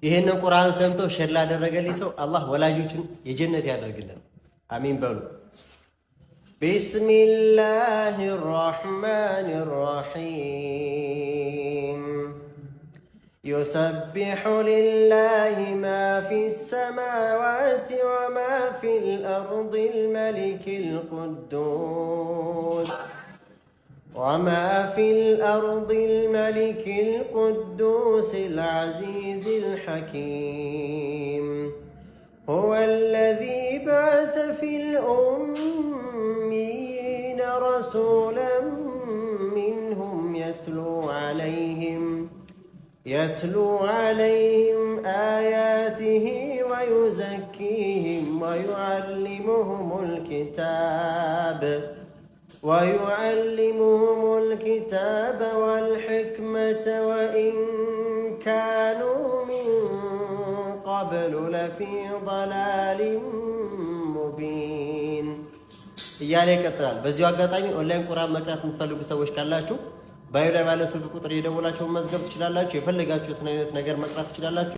ይሄንን ቁርአን ሰምቶ ሸር ላደረገልኝ ሰው አላህ ወላጆችን የጀነት ያደርግልን። አሚን በሉ። ቢስሚላሂር ረህማኒር ረሂም يسبح لله ما في السماوات وما في الأرض الملك القدوس العزيز الحكيم هو الذي بعث في الأميين رسولا منهم يتلو عليهم آياته ويزكيهم ويعلمهم الكتاب والحكمة وإن كانوا من قبل لفي ضلال مبين እያለ ይቀጥላል። በዚሁ አጋጣሚ ኦንላይን ቁርአን መቅራት የምትፈልጉ ሰዎች ካላችሁ ባዮ ላይ ባለ ስልክ ቁጥር የደወላችሁ መዝገብ ትችላላችሁ። የፈለጋችሁትን አይነት ነገር መቅራት ትችላላችሁ።